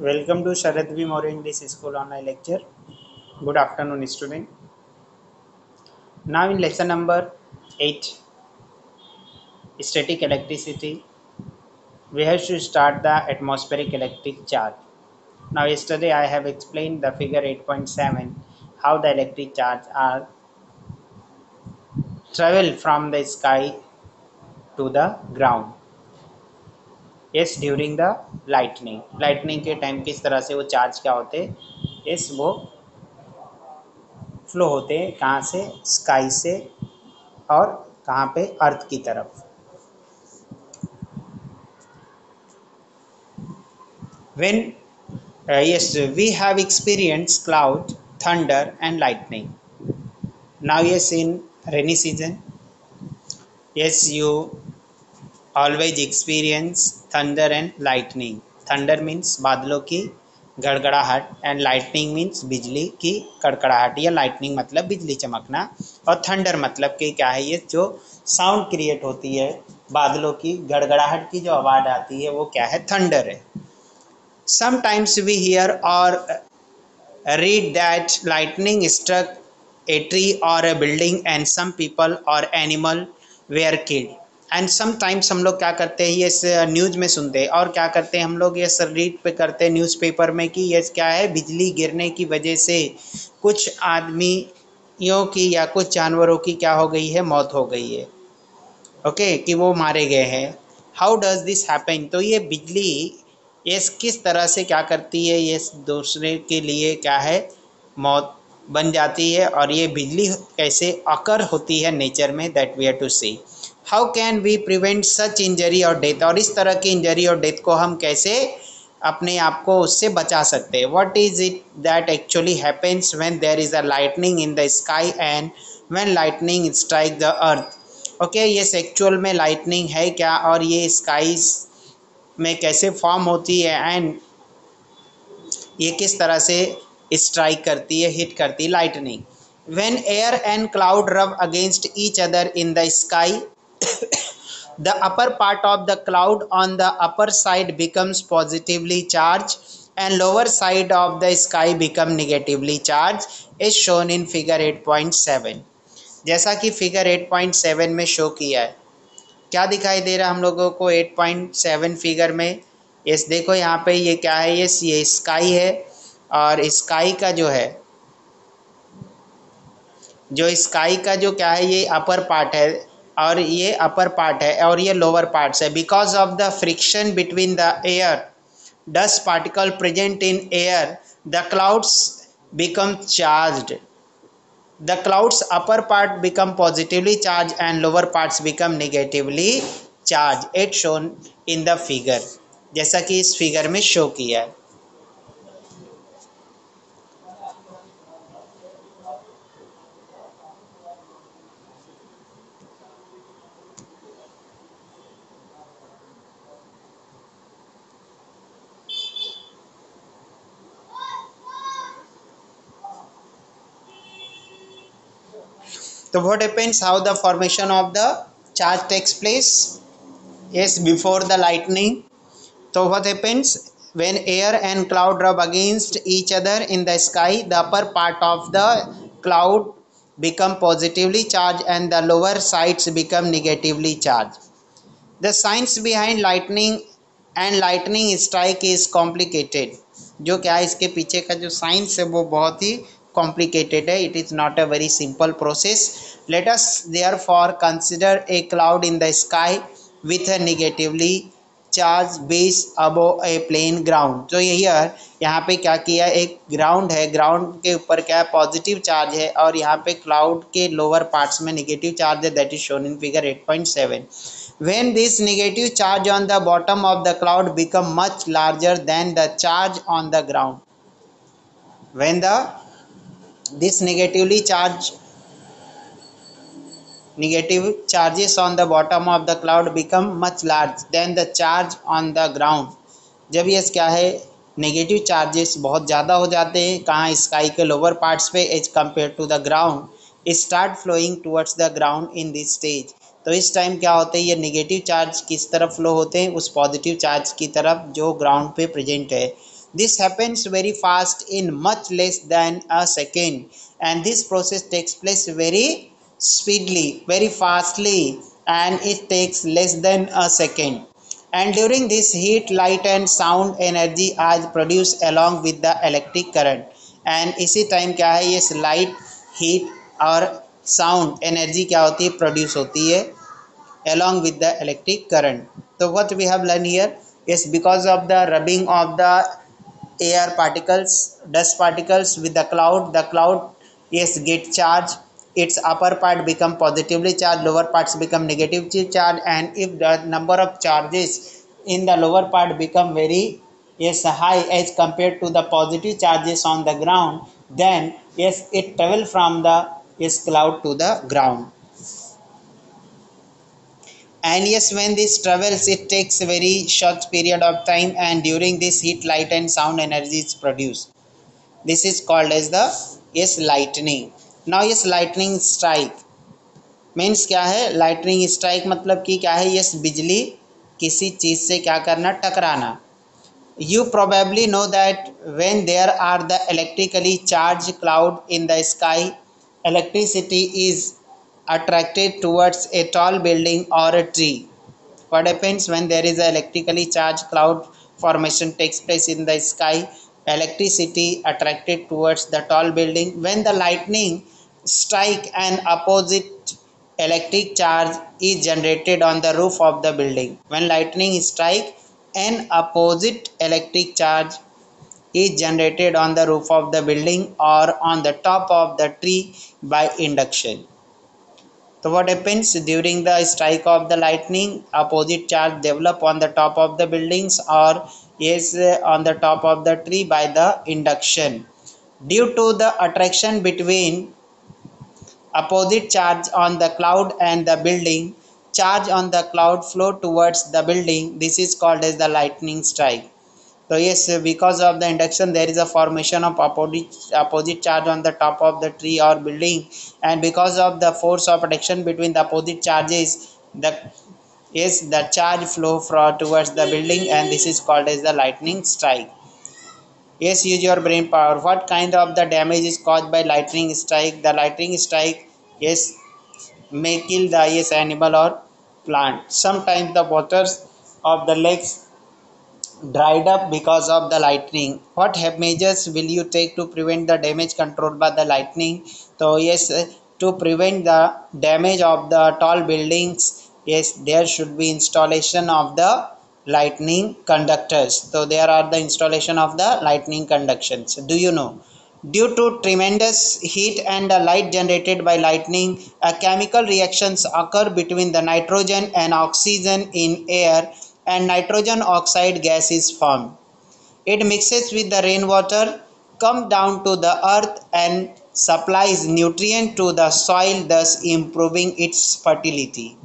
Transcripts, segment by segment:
Welcome to Sharad V. More English School online lecture. Good afternoon, student. Now in lesson number 8, static electricity, we have to start the atmospheric electric charge. Now yesterday I have explained the figure 8.7, how the electric charge are travel from the sky to the ground. Yes, during the lightning के time किस तरह से वो charge क्या होते हैं, yes वो flow होते हैं कहाँ से, स्काई से और कहाँ पे, अर्थ की तरफ. When yes, we have experienced cloud, thunder and lightning. Now yes, in rainy season, yes, you always experience thunder and lightning. Thunder means बादलों की गड़गड़ाहट and lightning means बिजली की कड़कड़ाहट या lightning मतलब बिजली चमकना और thunder मतलब कि क्या है, ये जो साउंड क्रिएट होती है बादलों की गड़गड़ाहट की जो आवाज़ आती है वो क्या है, thunder है. Sometimes we hear or read that lightning struck a tree or a building and some people or animal were killed. And sometimes हम लोग क्या करते हैं, ये न्यूज़ में सुनते हैं और क्या करते हैं हम लोग, ये रीड पे करते हैं न्यूज़पेपर में कि ये क्या है, बिजली गिरने की वजह से कुछ आदमियों की या कुछ जानवरों की क्या हो गई है, मौत हो गई है. ओके कि वो मारे गए हैं. हाउ डज दिस हैपन, तो ये बिजली ये किस तरह से क्या करती है, ये दूसरे के लिए क्या है, मौत बन जाती है. और ये बिजली कैसे अकर होती है नेचर में, that we have to see. How can we prevent such injury और डेथ, और इस तरह की इंजरी और डेथ को हम कैसे अपने आप को उससे बचा सकते हैं. What is it that actually happens when there is a lightning in the sky and when lightning strike the earth. Okay, ये एक्चुअल में लाइटनिंग है क्या और ये स्काईज में कैसे फॉर्म होती है एंड ये किस तरह से स्ट्राइक करती है, हिट करती है lightning. When air and cloud rub against each other in the sky, the upper part of the cloud on the upper side becomes positively charged and lower side of the sky become negatively charged is shown in figure 8.7. जैसा कि figure 8.7 में show किया है. क्या दिखाई दे रहा हम लोगों को 8.7 फिगर में, यस देखो यहाँ पे ये क्या है, यस ये स्काई है और स्काई का जो है, जो स्काई का जो क्या है, ये अपर पार्ट है और ये अपर पार्ट है और ये लोअर पार्ट्स है. Because of the friction between the air dust particle present in air, the clouds become charged. The clouds upper part become positively charged and lower parts become negatively charged. It shown in the figure, जैसा कि इस figure में show किया है. So what happens, how the formation of the charge takes place? Yes, before the lightning. So what happens when air and cloud rub against each other in the sky, the upper part of the cloud become positively charged and the lower sides become negatively charged. The science behind lightning and lightning strike is complicated. जो क्या है, इसके पीछे का जो science है वो बहुत ही complicated है. It is not a very simple process. Let us therefore consider a cloud in the sky with a negatively charge base above a plane ground. तो यहाँ पे क्या किया, एक ग्राउंड है, ग्राउंड के ऊपर क्या है, पॉजिटिव चार्ज है और यहाँ पे क्लाउड के लोअर पार्ट्स में नेगेटिव चार्ज है, that is shown in figure 8.7. When this negative charge on the bottom of the cloud become much larger than the charge on the ground, when this negative charges on the bottom of the cloud become much large than the charge on the ground. जब ये क्या है, negative charges बहुत ज़्यादा हो जाते हैं कहाँ, स्काई के लोअर पार्ट्स पे as compare to the ground, start flowing towards the ground in this stage. तो इस टाइम क्या होता है, ये नेगेटिव चार्ज किस तरफ फ्लो होते हैं, उस पॉजिटिव चार्ज की तरफ जो ग्राउंड पे प्रेजेंट है. This happens very fast in much less than a second, and this process takes place very speedily, very fastly, and it takes less than a second. And during this heat, light and sound energy are produced along with the electric current. And इसी time क्या है, ये light, heat और sound energy क्या होती है, produce होती है along with the electric current. So what we have learned here is because of the rubbing of the air particles, dust particles with the cloud is get charged. Its upper part become positively charged, lower parts become negatively charged, and if the number of charges in the lower part become very high as compared to the positive charges on the ground, then it travel from the cloud to the ground. And yes, when this travels, it takes a very short period of time, and during this heat, light and sound energy is produced. This is called as the lightning. Now lightning strike means क्या है, lightning strike मतलब कि क्या है, बिजली किसी चीज से क्या करना, टकराना. You probably know that when there are the electrically charged cloud in the sky, electricity is attracted towards a tall building or a tree. What happens when there is a electrically charged cloud formation takes place in the sky? Electricity attracted towards the tall building. When the lightning strike, an opposite electric charge is generated on the roof of the building. When lightning strike, an opposite electric charge is generated on the roof of the building or on the top of the tree by induction. So what happens during the strike of the lightning? Opposite charge develop on the top of the buildings or on the top of the tree by the induction. Due to the attraction between opposite charge on the cloud and the building, charge on the cloud flow towards the building. This is called as the lightning strike. So because of the induction, there is a formation of opposite charge on the top of the tree or building, and because of the force of attraction between the opposite charges, the charge flow towards the building, and this is called as the lightning strike. Use your brain power. What kind of the damage is caused by lightning strike? The lightning strike may kill the animal or plant. Sometimes the waters of the lakes dried up because of the lightning. What measures will you take to prevent the damage controlled by the lightning? So to prevent the damage of the tall buildings, there should be installation of the lightning conductors. So there are the installation of the lightning conductions. Do you know? Due to tremendous heat and the light generated by lightning, chemical reactions occur between the nitrogen and oxygen in air, and nitrogen oxide gas is formed. It mixes with the rainwater, comes down to the earth, and supplies nutrient to the soil, thus improving its fertility.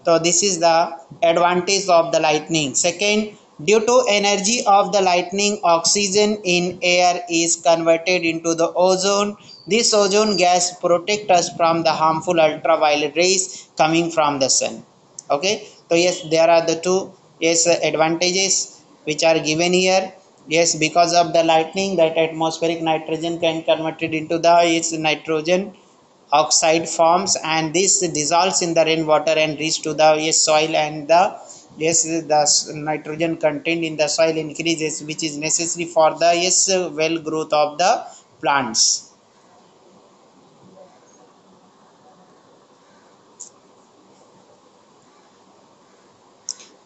So this is the advantage of the lightning. Second, due to energy of the lightning, oxygen in air is converted into the ozone. This ozone gas protects us from the harmful ultraviolet rays coming from the sun. Okay, so there are the two advantages which are given here. Because of the lightning, that atmospheric nitrogen can converted into the nitrogen oxide forms, and this dissolves in the rainwater and reach to the soil, and the nitrogen content in the soil increases, which is necessary for the well growth of the plants.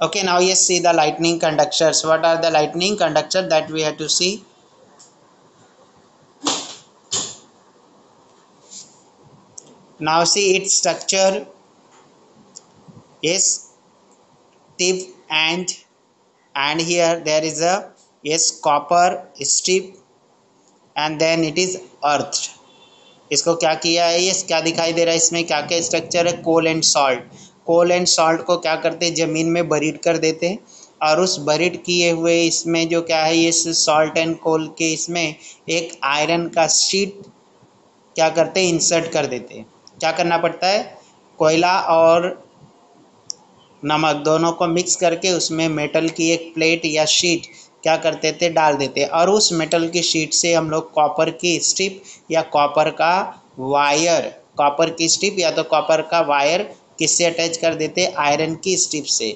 Okay, now see the lightning conductors. What are the lightning conductors that we have to see? Now see its structure. Tip and here there is a copper strip, and then it is earth. इसको क्या किया है, क्या दिखाई दे रहा है इसमें, क्या क्या स्ट्रक्चर है? Coal and salt. Coal and salt को क्या करते हैं, जमीन में बरीड कर देते हैं, और उस बरीड किए हुए इसमें जो क्या है, ये सॉल्ट एंड कोल के इसमें एक आयरन का शीट क्या करते हैं, इंसर्ट कर देते हैं. क्या करना पड़ता है, कोयला और नमक दोनों को मिक्स करके उसमें मेटल की एक प्लेट या शीट क्या करते थे, डाल देते, और उस मेटल की शीट से हम लोग कॉपर की स्ट्रिप या कॉपर का वायर, कॉपर की स्ट्रिप या तो कॉपर का वायर किससे अटैच कर देते, आयरन की स्ट्रिप से,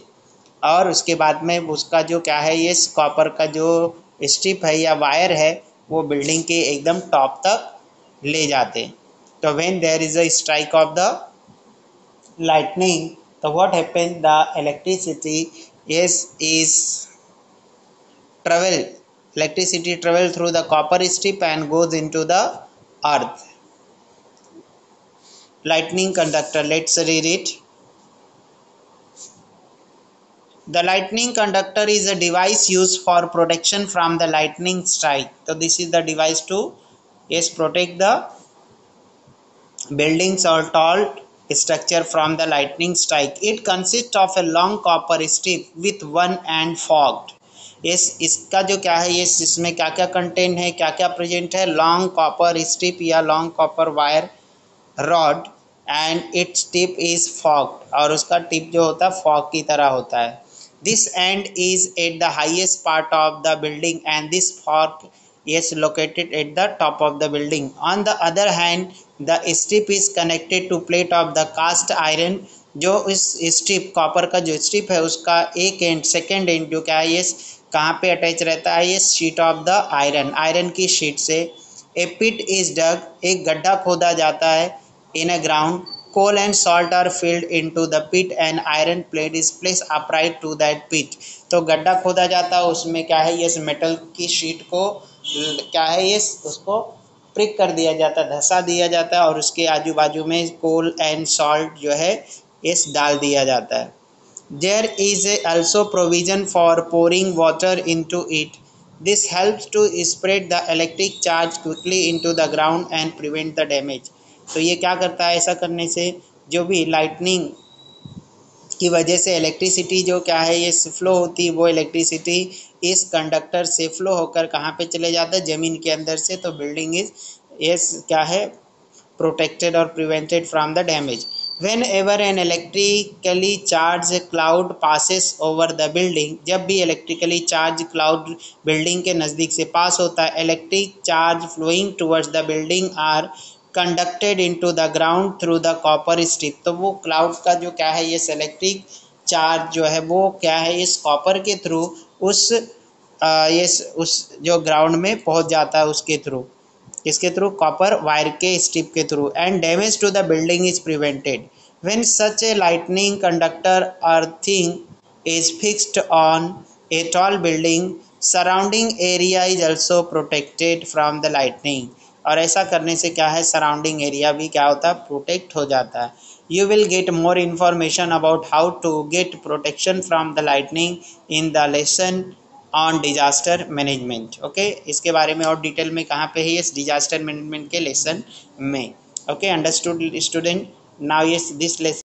और उसके बाद में उसका जो क्या है ये कॉपर का जो स्ट्रिप है या वायर है वो बिल्डिंग के एकदम टॉप तक ले जाते। तो when there is a strike of the lightning, so what happened, the electricity is travel, electricity travel through the copper strip and goes into the earth. Lightning conductor, let's read it. The lightning conductor is a device used for protection from the lightning strike. So this is the device to protect the buildings or tall structure from the lightning strike. It consists of a long copper strip with one end forked. इसका जो क्या है ये इसमें क्या क्या content है, क्या क्या प्रेजेंट है, लॉन्ग कॉपर स्ट्रिप या long copper wire rod and its tip is forked, और उसका टिप जो होता है फॉक की तरह होता है. This and is at the highest part of the building and this fork is located at the top of the building. On the other hand, the strip is connected to plate of the cast iron. जो इस strip copper का जो strip है उसका एक and second and जो क्या है ये कहाँ पे अटैच रहता है, ये sheet of the iron, iron की शीट से. ए पिट इज डग, एक गड्ढा खोदा जाता है इन अ ground. coal and salt are filled into the pit and iron plate is placed upright to that pit. तो गड्ढा खोदा जाता है, उसमें क्या है ये मेटल की शीट को क्या है ये उसको प्रिक कर दिया जाता है, धंसा दिया जाता है, और उसके आजू बाजू में कोल एंड सॉल्ट जो है इस डाल दिया जाता है. There is also provision for pouring water into it. This helps to spread the electric charge quickly into the ground and prevent the damage. तो ये क्या करता है, ऐसा करने से जो भी लाइटनिंग की वजह से इलेक्ट्रिसिटी जो क्या है ये फ्लो होती है, वो इलेक्ट्रिसिटी इस कंडक्टर से फ्लो होकर कहाँ पे चले जाता है, ज़मीन के अंदर से. तो बिल्डिंग इज क्या है protected or prevented from the damage. Whenever an electrically charged cloud passes over the building, जब भी electrically charged cloud building के नज़दीक से पास होता है, electric charge flowing towards the building are conducted into the ground through the copper strip. तो वो cloud का जो क्या है ये इलेक्ट्रिक चार्ज जो है वो क्या है इस कॉपर के थ्रू उस जो ग्राउंड में पहुंच जाता है, उसके थ्रू, इसके थ्रू कॉपर वायर के स्ट्रिप के through, and damage to the building is prevented. When such a lightning conductor earthing is fixed on a tall building, surrounding area is also protected from the lightning. और ऐसा करने से क्या है surrounding area भी क्या होता है प्रोटेक्ट हो जाता है. You will get more information about how to get protection from the lightning in the lesson on disaster management. Okay, इसके बारे में और डिटेल में कहाँ पे है इस डिजास्टर मैनेजमेंट के लेसन में. Okay, understood student. Now yes this lesson